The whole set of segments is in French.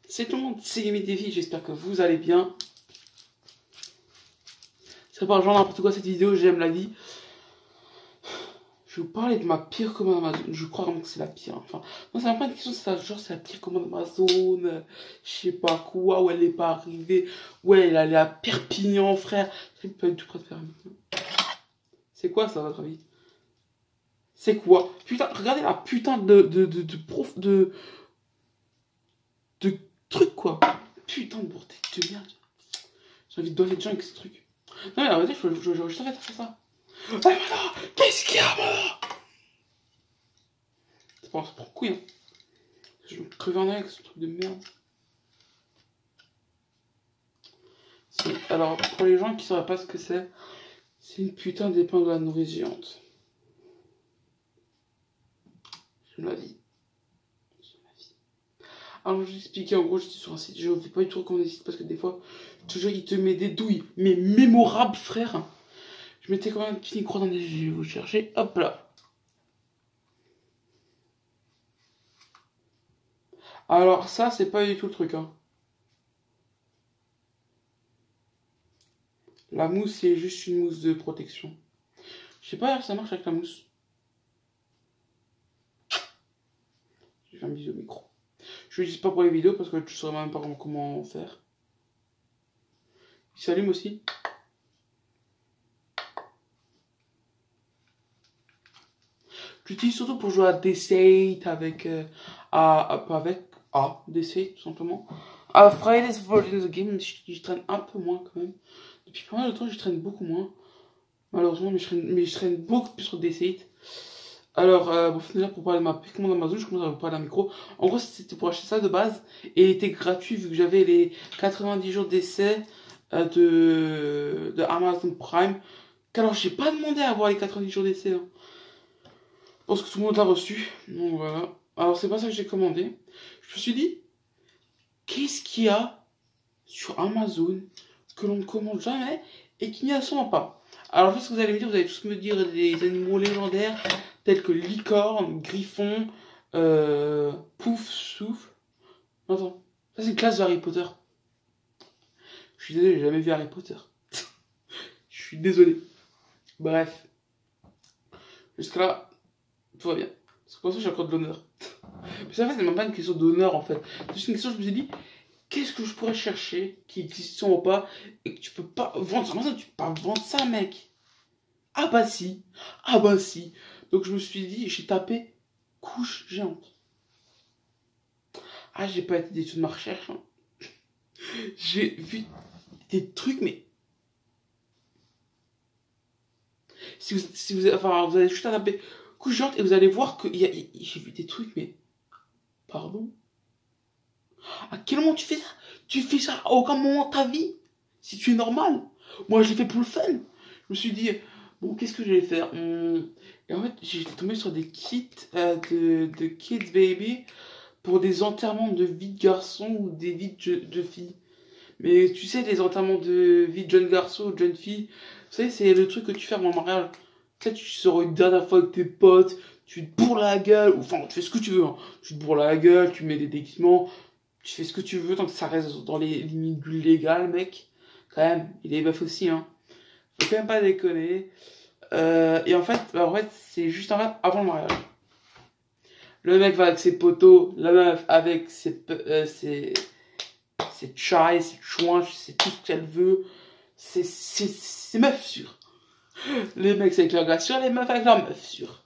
C'est tout le monde, c'est Gaming TV, j'espère que vous allez bien. C'est pas genre n'importe quoi cette vidéo, j'aime la vie. Je vais vous parler de ma pire commande Amazon. Je crois vraiment que c'est la pire. Enfin, non, c'est même pas une question, c'est genre c'est la pire commande Amazon. Je sais pas quoi, où elle n'est pas arrivée. Ouais, elle est allée à Perpignan, frère. Je suis pas du tout prêt de faire maintenant. C'est quoi ça, à votre avis? C'est quoi? Putain, regardez la putain de truc, quoi. Putain de bordel de merde. J'ai envie de donner les gens avec ce truc. Non, mais arrêtez, je t'arrête de faire ça. Ah, voilà. Qu'est-ce qu'il y a, voilà? C'est pas pour couille, hein. Je vais me crever en avec ce truc de merde. Alors, pour les gens qui sauraient pas ce que c'est une putain d'épingle à nourrice géante. J'aime la vie. Alors, je vais expliquer, en gros, j'étais sur un site, je ne vais pas du tout recommander les sites parce que des fois, toujours, il te met des douilles, mais mémorables, frère. Je mettais quand même une petite croix dans les yeux, je vais vous chercher, hop là. Alors, ça, c'est pas du tout le truc, hein. La mousse, c'est juste une mousse de protection. Je sais pas si ça marche avec la mousse. Je vais faire un bisou au micro. Je l'utilise pas pour les vidéos parce que tu saurais même pas comment faire. Il s'allume aussi. J'utilise surtout pour jouer à Deceit avec Deceit tout simplement. À Friday's Version of the Game, je traîne un peu moins quand même. Depuis pas mal de temps, je traîne beaucoup moins. Malheureusement, mais je traîne beaucoup plus sur Deceit. Alors, bon, déjà pour parler de ma commande Amazon, je commence à vous parler d'un micro. En gros, c'était pour acheter ça de base et il était gratuit vu que j'avais les 90 jours d'essai de Amazon Prime. Alors, j'ai pas demandé à avoir les 90 jours d'essai. Hein. Je pense que tout le monde l'a reçu. Donc voilà. Alors, c'est pas ça que j'ai commandé. Je me suis dit, qu'est-ce qu'il y a sur Amazon que l'on ne commande jamais et qui n'y a sûrement pas? Alors, je sais ce que vous allez me dire, vous allez tous me dire des animaux légendaires tels que licorne, griffon, pouf, souffle. Attends, ça c'est une classe de Harry Potter. Je suis désolé, j'ai jamais vu Harry Potter. Je suis désolé. Bref. Jusqu'à là, tout va bien. Parce que pour ça, j'ai encore de l'honneur. Mais ça, en fait, c'est même pas une question d'honneur, en fait. C'est juste une question, je me suis dit, qu'est-ce que je pourrais chercher qui existe sûrement pas et que tu peux pas vendre sur Amazon, tu peux pas vendre ça, mec. Ah bah si. Ah bah si. Donc je me suis dit, j'ai tapé couche géante. Ah, j'ai pas été d'études de ma recherche. Hein. J'ai vu des trucs, mais... Si vous allez juste taper couche géante et vous allez voir que j'ai vu des trucs, mais... Pardon? À quel moment tu fais ça? Tu fais ça à aucun moment de ta vie? Si tu es normal. Moi, je l'ai fait pour le fun. Je me suis dit, bon, qu'est-ce que je vais faire? Et en fait, j'ai tombé sur des kits de Kids Baby pour des enterrements de vie de garçon ou des vies de filles. Mais tu sais, les enterrements de vie de jeune garçon ou de jeune fille, vous savez, c'est le truc que tu fais avant le mariage. Tu sais, tu sors une dernière fois avec tes potes, tu te bourres la gueule, enfin, tu fais ce que tu veux. Hein. Tu te bourres la gueule, tu mets des déguisements, tu fais ce que tu veux tant que ça reste dans les limites du légal, mec. Quand même, il est meuf aussi, hein. Faut quand même pas déconner. Et en fait, c'est juste avant le mariage. Le mec va avec ses potos, la meuf avec ses chai, ses chouins, c'est tout ce qu'elle veut. C'est meuf sûre. Les mecs c'est avec leur gars sûr, les meufs avec leur meuf sûre.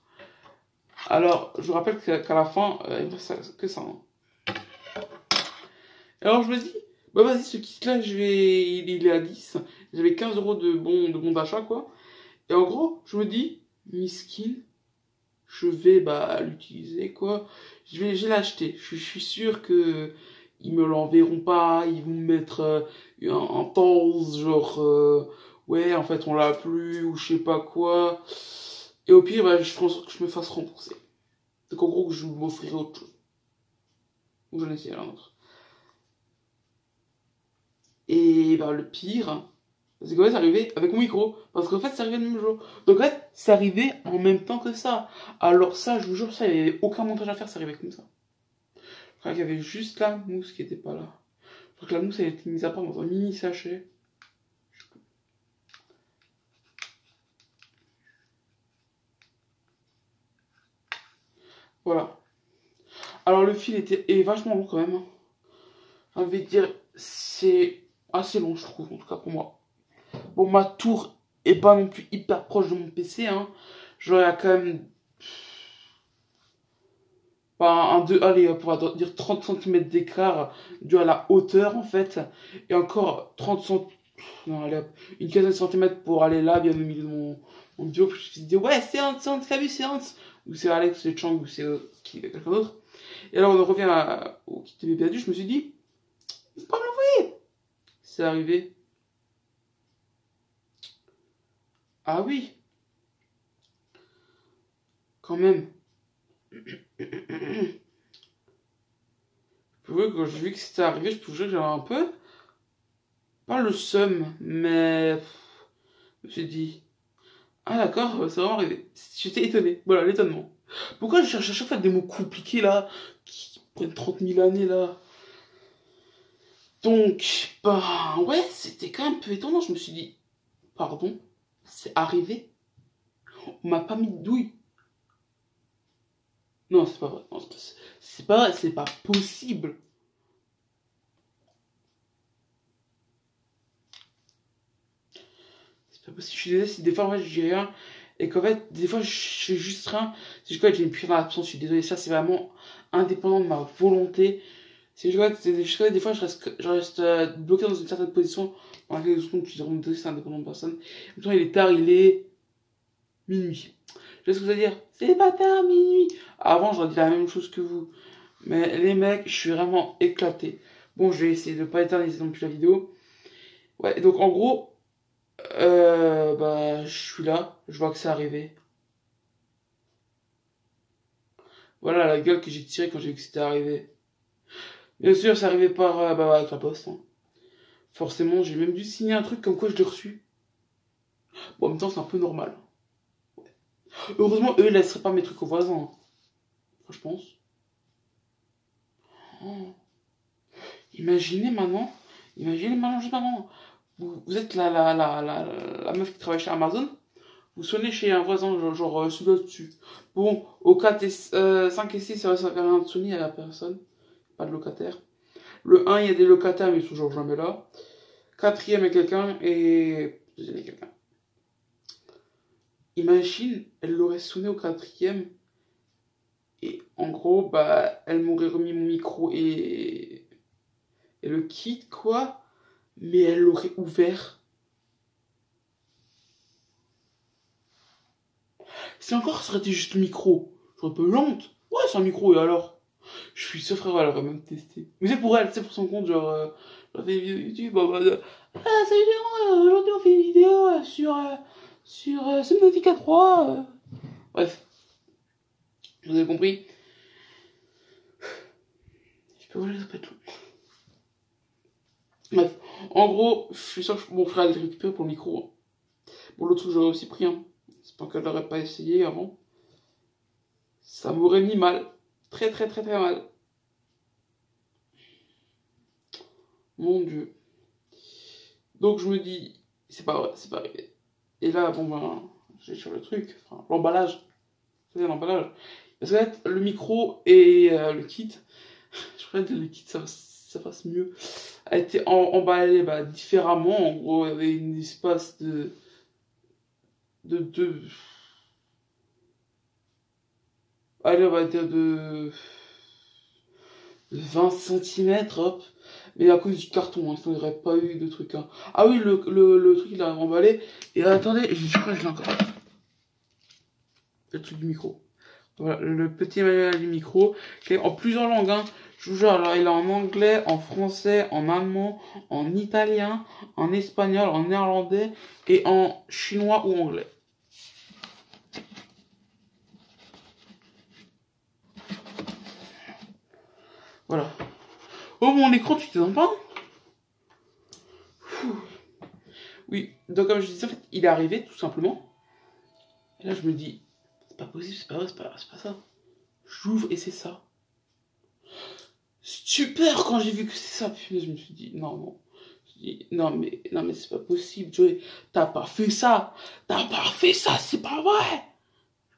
Alors, je vous rappelle qu'à la fin, il me reste que ça. Hein. Alors je me dis, bah vas-y, ce kit-là, il est à 10. J'avais 15 € de bon d'achat, quoi. Et en gros, je me dis, miskin, je vais l'utiliser, quoi. Je vais l'acheter. Je suis sûr que ils me l'enverront pas. Ils vont me mettre un pause, genre, ouais, en fait, on l'a plus, ou je sais pas quoi. Et au pire, je ferai en sorte que je me fasse rembourser. Donc en gros, je m'offrirai autre chose. Ou j'en essaierai un autre. Et le pire, c'est qu'en fait, c'est arrivé avec mon micro. Parce qu'en fait, c'est arrivé le même jour. Donc en fait, c'est arrivé en même temps que ça. Alors ça, je vous jure, ça, il n'y avait aucun montage à faire, c'est arrivé comme ça. crois qu'il y avait juste la mousse qui était pas là. Je crois que la mousse, elle était mise à part dans un mini sachet. Voilà. Alors le fil est vachement long quand même. J'ai envie de dire, c'est assez long, je trouve, en tout cas pour moi. Bon, ma tour est pas non plus hyper proche de mon PC, hein. Genre, il y a quand même. Pas allez, on va dire 30 cm d'écart dû à la hauteur, en fait. Et encore 30 cm. Non, allez, hop, une quinzaine de centimètres pour aller là, bien au milieu de mon bureau. Puis je me dis, ouais, séance, t'as vu, séance. Ou c'est Alex, c'est Chang, ou c'est quelqu'un d'autre. Et alors, on revient au kit de bébé adulte. Je me suis dit, faut pas me l'envoyer. C'est arrivé. Ah oui, quand même. Je pouvais, quand j'ai vu que c'était arrivé, je pouvais que j'avais un peu, pas le seum, mais je me suis dit, ah d'accord, c'est vraiment arrivé. J'étais étonné, voilà, l'étonnement. Pourquoi je cherche à chaque fois des mots compliqués là, qui prennent 30 000 années là? Donc, bah ouais, c'était quand même un peu étonnant. Je me suis dit, pardon, c'est arrivé? On m'a pas mis de douille. Non, c'est pas vrai. Non, c'est pas vrai, c'est pas possible. C'est pas possible. Je suis désolé si des fois, en fait, je dis rien. Et qu'en fait, des fois, je fais juste rien. C'est juste que j'ai une pure absence. Je suis désolé. Ça, c'est vraiment indépendant de ma volonté. C'est juste que des fois, je reste bloqué dans une certaine position. Dans laquelle, tu dirais, c'est indépendant de personne. En même temps, il est tard, il est minuit. Je sais ce que vous allez dire. C'est pas tard, minuit. Avant, j'aurais dit la même chose que vous. Mais les mecs, je suis vraiment éclaté. Bon, je vais essayer de pas éterniser non plus la vidéo. Ouais, donc en gros, bah, je suis là. Je vois que c'est arrivé. Voilà la gueule que j'ai tirée quand j'ai vu que c'était arrivé. Bien sûr, c'est arrivé par, bah, avec la poste. Hein. Forcément, j'ai même dû signer un truc comme quoi je l'ai reçu. Bon, en même temps, c'est un peu normal. Heureusement, eux, ils laisseraient pas mes trucs aux voisins. Hein. Enfin, je pense. Oh. Imaginez maintenant, juste maintenant. Vous êtes la meuf qui travaille chez Amazon. Vous sonnez chez un voisin, genre celui-là dessus. Bon, au 4 et, 5 et 6, ça va rien de sonner, il n'y a la personne. Pas de locataire. Le 1, il y a des locataires, mais ils sont genre jamais là. Quatrième, il y a quelqu'un. Et deuxième, il y a quelqu'un. Imagine, elle l'aurait sonné au quatrième. Et en gros, bah, elle m'aurait remis mon micro et le kit, quoi. Mais elle l'aurait ouvert. Si encore ça aurait été juste le micro, j'aurais pas eu honte. Ouais, c'est un micro, et alors? Je suis ce frère, elle aurait même testé. Mais c'est pour elle, c'est pour son compte, genre, elle fait une vidéo YouTube, ah, salut les gens, aujourd'hui on fait une vidéo sur Subnautica 3. Bref, vous avez compris. Je peux vous laisser pas tout. Bref, en gros, je suis sûr que mon frère allait le récupérer pour le micro. Bon, l'autre truc, j'aurais aussi pris, hein. C'est pas qu'elle l'aurait pas essayé avant. Ça m'aurait mis mal. Très, très, très, très mal. Mon Dieu. Donc je me dis, c'est pas vrai, c'est pas arrivé. Et là, bon ben, j'ai sur le truc, enfin, l'emballage. C'est l'emballage. Parce que là, le micro et le kit, je crois que le kit ça passe mieux, a été emballé bah, différemment. En gros, il y avait un espace de allez, on va dire de 20 cm, hop. Mais à cause du carton, hein, il n'y aurait pas eu de truc. Hein. Ah oui, le truc, il a emballé. Et attendez, je crois que je l'ai encore. Le truc du micro. Voilà, le petit manuel du micro, qui est en plusieurs langues. Hein. Je vous jure, alors il est en anglais, en français, en allemand, en italien, en espagnol, en néerlandais et en chinois ou anglais. Voilà. Oh, mon écran, tu t'entends pas? Oui, donc comme je disais, en fait, il est arrivé, tout simplement. Et là, je me dis, c'est pas possible, c'est pas vrai, c'est pas ça. J'ouvre et c'est ça. stupeur quand j'ai vu que c'est ça. Puis je me suis dit, non, non. Non mais c'est pas possible, Joey. T'as pas fait ça. T'as pas fait ça, c'est pas vrai.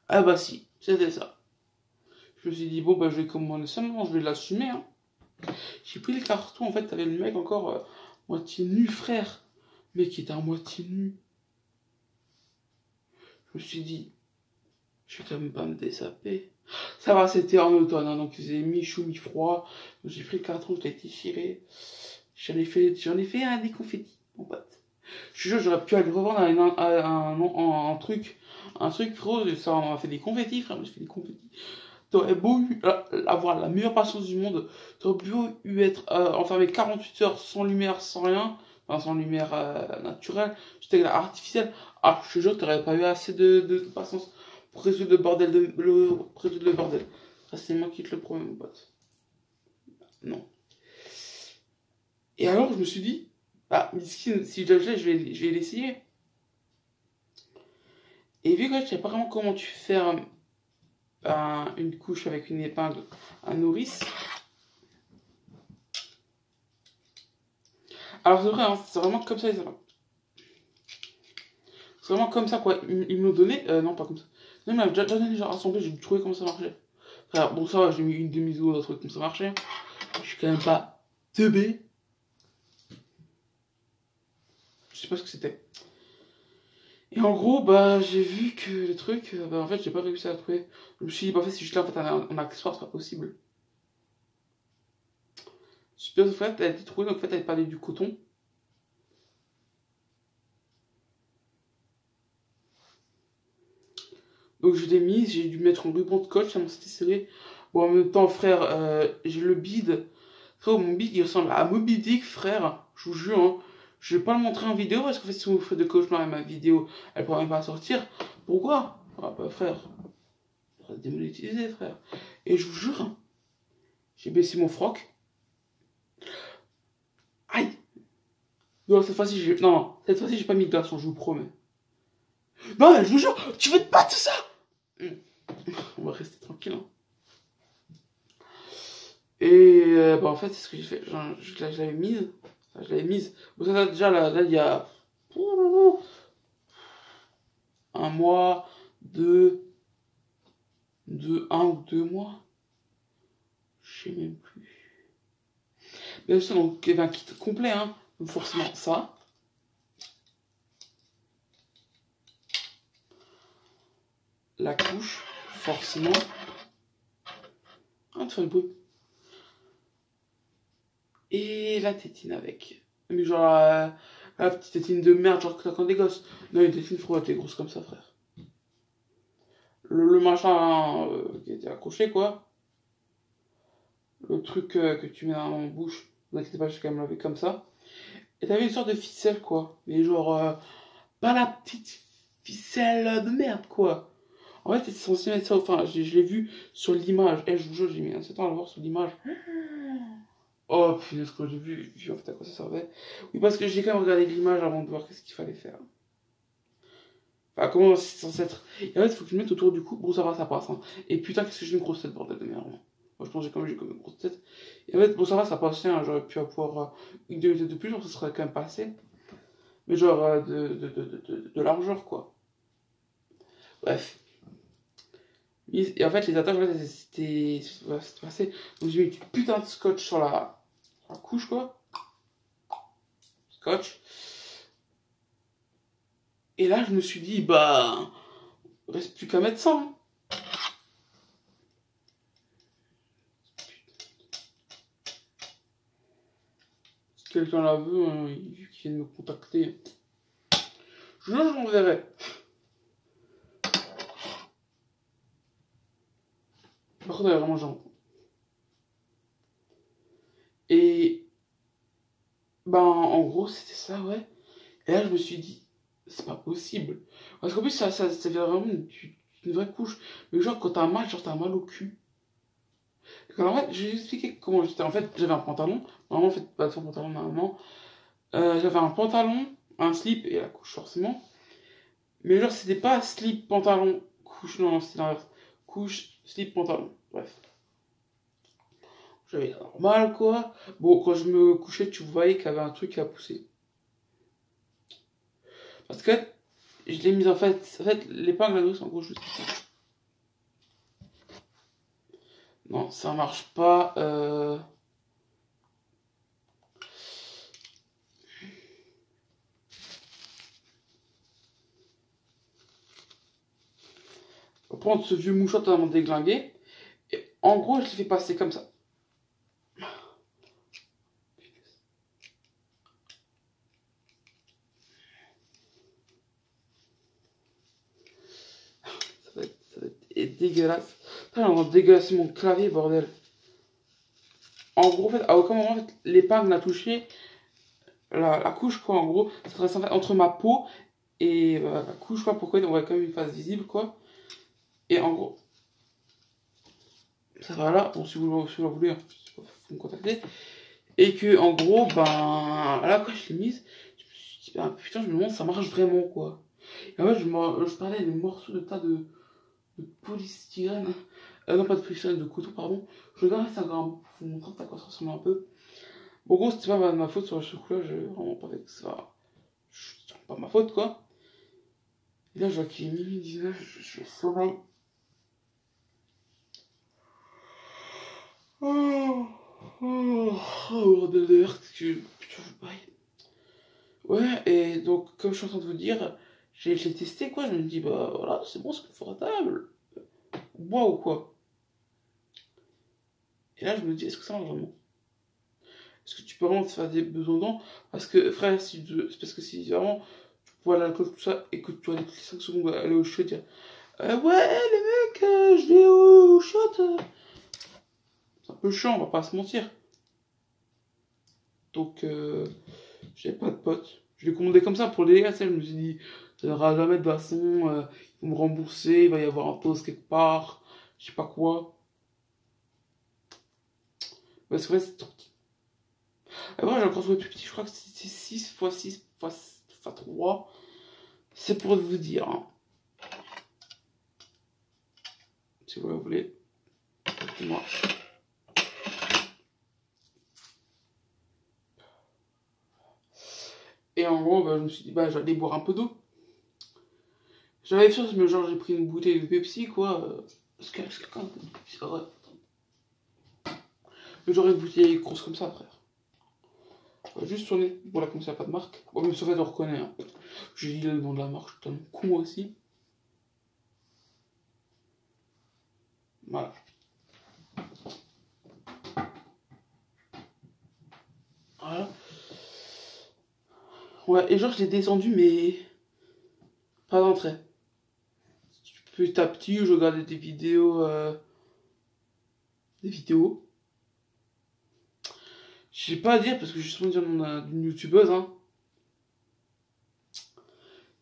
Ah bah si, c'était ça. Je me suis dit, bon bah je vais commander ça, non, je vais l'assumer. Hein. J'ai pris le carton, en fait, t'avais le mec encore moitié nu, frère. Le mec qui était à moitié nu. Je me suis dit, je vais quand même pas me dessaper. Ça va, c'était en automne, hein, donc il faisait mi-chaud, mi-froid. J'ai pris le carton, je l'ai déchiré. J'en ai fait un des confettis, mon pote. Je suis sûr, j'aurais pu aller revendre un truc, frérot, ça on a fait des confettis, frère, j'ai fait des confettis. T'aurais beau avoir la meilleure patience du monde, t'aurais beau être enfermé 48 heures sans lumière, sans rien, enfin sans lumière naturelle, juste avec la artificielle. Ah, je te jure, t'aurais pas eu assez de patience pour résoudre le bordel résoudre le bordel. Ça, c'est moi qui te le promets, mon pote. Non. Et alors, je me suis dit, bah, miskin, si je l'ai, je vais l'essayer. Et vu que je sais pas vraiment comment tu fermes une couche avec une épingle à nourrice. Alors c'est vrai, hein, c'est vraiment comme ça, c'est vraiment comme ça, quoi. Ils me l'ont donné, non, pas comme ça. Non, il m'a déjà donné, genre, rassemblé, j'ai trouvé comment ça marchait. Frère, bon, ça va, j'ai mis une demi-seconde à trouver comment ça marchait. Je suis quand même pas teubé. Je sais pas ce que c'était. Et en gros, bah, j'ai vu que le truc, bah, en fait, j'ai pas réussi à le trouver. Je me suis dit, bah, en fait, c'est juste là, en fait, un accessoire, c'est pas possible. Super, en fait, elle a été trouvée, donc en fait, elle parlait du coton. Donc je l'ai mise, j'ai dû mettre un ruban de scotch, tellement c'était serré. Bon, en même temps, frère, j'ai le bide. Frère, mon bide, il ressemble à Moby Dick, frère. Je vous jure, hein. Je vais pas le montrer en vidéo, parce qu'en fait, si vous faites de cauchemar et ma vidéo, elle pourra même pas sortir. Pourquoi? Ah bah, frère. Ça va démonétiser, frère. Et je vous jure, hein, j'ai baissé mon froc. Aïe! Non, cette fois-ci, j'ai pas mis de glaçon, je vous promets. Non, je vous jure, tu veux te battre, ça? On va rester tranquille, hein. Et bah en fait, c'est ce que j'ai fait. Je l'avais mise. Je l'avais mise. Bon, ça, déjà, là, il y a un mois, un ou 2 mois. Je sais même plus. Mais ça, donc, il y avait un kit complet, hein. Donc, forcément, ça. La couche, forcément. Ah, tu fais le bruit. Et la tétine avec. Mais genre, la petite tétine de merde, genre que t'as quand des gosses. Non, une tétine, frère, elle était grosse comme ça, frère. Le machin qui était accroché, quoi. Le truc que tu mets dans la bouche. Ne t'inquiète pas, je vais quand même laver comme ça. Et t'avais une sorte de ficelle, quoi. Mais genre, pas la petite ficelle de merde, quoi. En fait, c'était censé mettre ça, enfin, je l'ai vu sur l'image. Eh, je vous jure, j'ai mis un certain temps à le voir sur l'image. Oh, punaise, quand j'ai vu en fait à quoi ça servait. Oui, parce que j'ai quand même regardé l'image avant de voir qu'est-ce qu'il fallait faire. Enfin, comment c'est censé être. Et en fait, il faut que tu le mettes autour du cou. Bon, ça va, ça passe. Hein. Et putain, qu'est-ce que j'ai une grosse tête, bordel de merde. Moi, je pense que j'ai comme une grosse tête. Et en fait, bon, ça va, ça passait. Hein. J'aurais pu avoir une demi-tête de plus, genre, ça serait quand même passé. Mais genre, de largeur, quoi. Bref. Et en fait, les attaches, en fait, c'était passé. Donc, j'ai mis du putain de scotch sur la couche, quoi. Scotch. Et là, je me suis dit, bah, reste plus qu'à mettre ça. Hein. Si quelqu'un la veut, hein, qu'il vienne me contacter. Je l'enverrai. Par contre, elle est vraiment genre. Et, ben, en gros, c'était ça, ouais. Et là, je me suis dit, c'est pas possible. Parce qu'en plus, ça fait vraiment une vraie couche. Mais genre, quand t'as mal, genre, t'as mal au cul. En fait, je vais expliquer comment j'étais. En fait, j'avais un pantalon. Normalement, en fait, pas son pantalon, normalement. J'avais un pantalon, un slip et la couche, forcément. Mais genre, c'était pas slip, pantalon, couche. Non, c'était l'inverse. Couche, slip, pantalon. Bref. J'avais normal, quoi. Bon, quand je me couchais, tu voyais qu'il y avait un truc qui a poussé. Parce que je l'ai mis en fait l'épingle à douce, en gros, je... Non, ça marche pas. On va prendre ce vieux mouchoir totalement déglingué. Et en gros, je l'ai fait passer comme ça. Ça va être dégueulasse. Putain, on va dégueulasser mon clavier, bordel. En gros, en fait, à aucun moment, en fait, l'épingle n'a touché la couche, quoi. En gros, ça reste en fait entre ma peau et la couche, quoi. Pourquoi on voit quand même une face visible, quoi. Et en gros, ça va là. Bon, si vous le voulez, hein, faut me contacter. Et que, en gros, ben, là, quand je l'ai mise, je me suis dit, ben, putain, je me demande si ça marche vraiment, quoi. Et en fait, je parlais des morceaux de tas de polystyrène. Non, pas de polystyrène, de coton, pardon. Je regarde Instagram pour vous montrer à quoi ça ressemble un peu. Bon, en gros, c'était pas ma faute sur ce coup-là, j'ai vraiment pas fait que ça. C'est pas ma faute, quoi. Et là, je vois qu'il est minuit 19, je suis au sommeil. Bordel de Hertz, que. Putain, je baille. Ouais, et donc, comme je suis en train de vous dire, j'ai testé, quoi. Je me dis, bah voilà, c'est bon, c'est confortable. Waouh, quoi. Et là, je me dis, est-ce que ça marche vraiment? Est-ce que tu peux vraiment te faire des besoins dedans? Parce que, frère, c'est parce que si vraiment tu bois l'alcool, tout ça, et que tu vas toutes les 5 secondes aller au shot, dire ouais, les mecs, je vais au shot. C'est un peu chiant, on va pas se mentir. Donc, j'avais pas de potes. Je l'ai commandé comme ça pour les dégâts, je me suis dit, ça n'aura jamais de toute façon, ils vont me rembourser, il va y avoir un poste quelque part, je sais pas quoi. Parce que ouais, c'est trop petit. Moi, j'ai encore trouvé plus petit, je crois que c'est 6 x 6 x 3. C'est pour vous dire, hein. Si vous voulez, moi. Et en gros, bah, je me suis dit, bah, j'allais boire un peu d'eau. J'avais sûr, mais genre, j'ai pris une bouteille de Pepsi, quoi. Parce que c'est quand même c'est vrai. Mais j'aurais une bouteille grosse comme ça, frère. Juste sur les. Voilà, comme ça, pas de marque. Bon, mais ça fait, on reconnaît. Hein. J'ai dit le nom de la marque, je suis tellement con moi aussi. Voilà. Voilà. Ouais, et genre, je l'ai descendu, mais. Pas d'entrée. Petit à petit, je regardais des vidéos. Des vidéos. Je sais pas à dire parce que je suis souvent dire le nom d'une youtubeuse. Hein.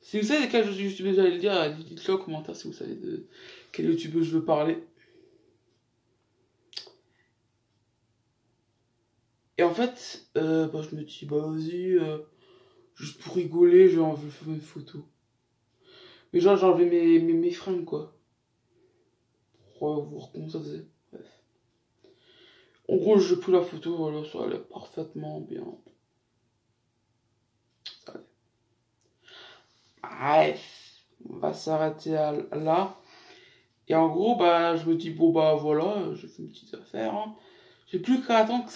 Si vous savez de quelle youtubeuse j'allais le dire, dites-le en commentaire si vous savez de quelle youtubeuse je veux parler. Et en fait, bah, je me dis, bah vas-y, juste pour rigoler, je vais faire une photo. Mais genre, j'ai enlevé mes fringues, quoi. Pour voir comment ça faisait. Bref. En gros, j'ai pris la photo, voilà, ça allait parfaitement bien. Ça allait. Bref, on va s'arrêter là. Et en gros, bah, je me dis, bon, bah voilà, j'ai fait une petite affaire. Hein. J'ai plus qu'à attendre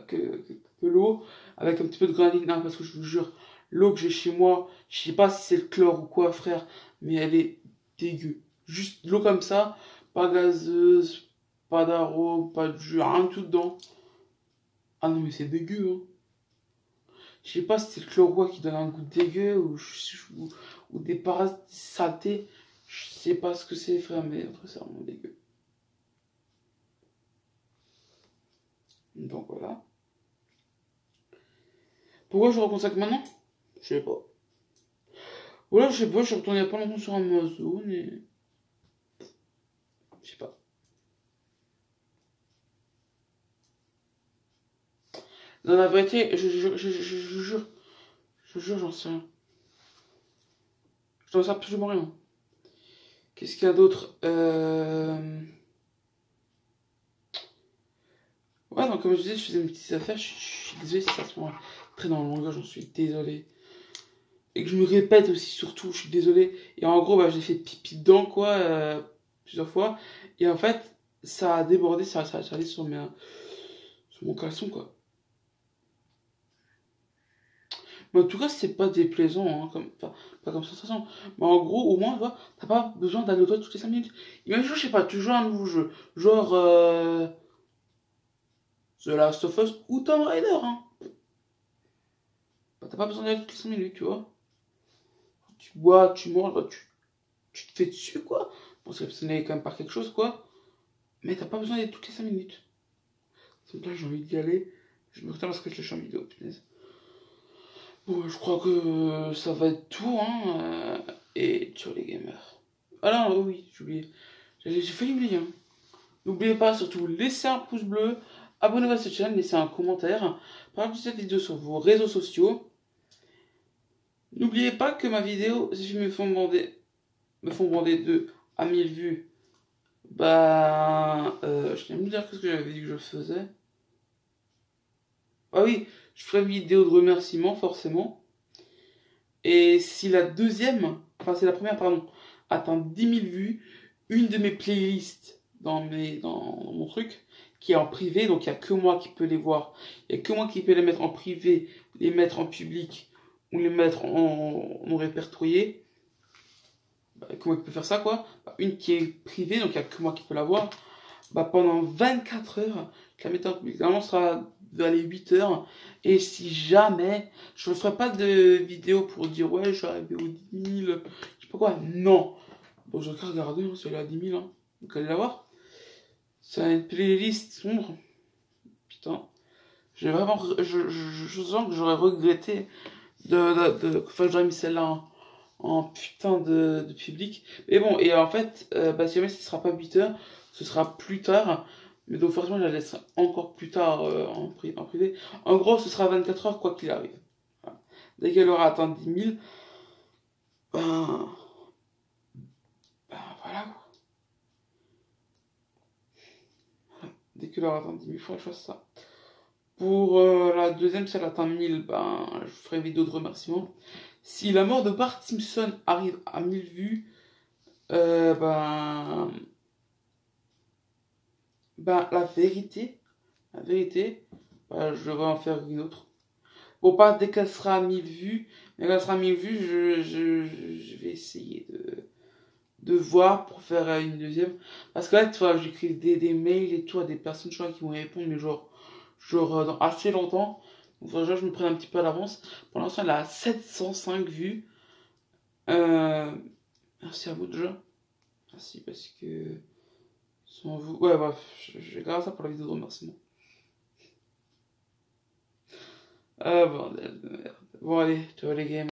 que l'eau, avec un petit peu de granit. Non, parce que je vous jure, l'eau que j'ai chez moi, je sais pas si c'est le chlore ou quoi, frère, mais elle est dégueu. Juste l'eau comme ça, pas gazeuse, pas d'arôme, pas de jus, rien du tout dedans. Ah non, mais c'est dégueu, hein. Je sais pas si c'est le chlore ou quoi qui donne un goût dégueu ou des parasites saletés. Je sais pas ce que c'est, frère, mais après, c'est vraiment dégueu. Donc voilà. Pourquoi je raconte ça que maintenant? Je sais pas. Voilà, je sais pas, je suis retourné il y a pas longtemps sur Amazon et. Je sais pas. Dans la vérité, je jure, j'en sais rien. Je n'en sais absolument rien. Qu'est-ce qu'il y a d'autre Ouais, donc comme je disais, je faisais mes petites affaires. Je suis désolé si ça se voit très dans le langage, j'en suis désolé. Et que je me répète aussi, surtout, je suis désolé. Et en gros, bah, j'ai fait pipi dedans, quoi, plusieurs fois. Et en fait, ça a débordé, ça allait sur mon caleçon, quoi. Mais en tout cas, c'est pas déplaisant, hein, enfin, pas comme sensation. Mais en gros, au moins, tu vois, t'as pas besoin d'aller aux toilettes toutes les 5 minutes. Imagine, je sais pas, tu joues à un nouveau jeu. Genre, The Last of Us ou Tomb Raider, hein. Bah, t'as pas besoin d'aller toutes les 5 minutes, tu vois. Tu bois, tu manges, bah, tu te fais dessus, quoi. Bon, c'est quand même par quelque chose, quoi. Mais t'as pas besoin d'être toutes les 5 minutes. Donc là, j'ai envie d'y aller. Je me retiens parce que je l'ai en vidéo, punaise. Bon, je crois que ça va être tout, hein. Et ciao les gamers. Ah non, oui, j'ai oublié. J'ai failli oublier, hein. N'oubliez pas, surtout, laissez un pouce bleu, abonnez-vous à cette chaîne, laissez un commentaire, partagez cette vidéo sur vos réseaux sociaux. N'oubliez pas que ma vidéo, ces films me font bander de à 1000 vues. Bah, je viens de me dire ce que j'avais dit que je faisais. Ah oui, je ferai une vidéo de remerciement, forcément. Et si la deuxième, enfin c'est la première, pardon, atteint 10 000 vues, une de mes playlists dans mon truc, qui est en privé, donc il n'y a que moi qui peux les voir, il n'y a que moi qui peux les mettre en privé, les mettre en public, ou les mettre en non répertorié. Bah, comment il peut faire ça, quoi? Bah, une qui est privée, donc il n'y a que moi qui peux la voir. Bah, pendant 24 heures, je la mets en public. Normalement, ce sera vers les 8 heures. Et si jamais, je ne ferai pas de vidéo pour dire ouais, je suis arrivé aux 10 000, je sais pas quoi. Non. Bon, je vais regarder, hein, si elle est à 10 000, hein. Donc allez la voir. C'est une playlist sombre. Putain. J'ai vraiment, je sens que j'aurais regretté enfin, j'aurais mis celle-là en putain de public. Mais bon, et en fait, bah, si jamais ce sera pas 8 heures, ce sera plus tard. Mais donc forcément, je la laisserai encore plus tard en privé. En gros, ce sera 24 heures quoi qu'il arrive. Voilà. Dès qu'elle aura atteint 10 000, ben, voilà quoi. Voilà. Dès qu'elle aura atteint 10 000, il faudra que je fasse ça. Pour la deuxième, si elle atteint 1000, ben, je ferai une vidéo de remerciement. Si la mort de Bart Simpson arrive à 1000 vues, ben, la vérité, bah, je vais en faire une autre. Bon, pas dès qu'elle sera à 1000 vues, mais quand elle sera à 1000 vues, je vais essayer de voir pour faire une deuxième. Parce que là, tu vois, j'écris des mails et tout à des personnes, je crois, qui vont répondre, mais genre dans assez longtemps. Donc, déjà, je me prends un petit peu à l'avance. Pour l'instant, elle a 705 vues. Merci à vous déjà. Merci parce que sans vous. Ouais, bref, je garde ça pour la vidéo de remerciement. Ah, bordel de merde. Bon, allez, ciao les games.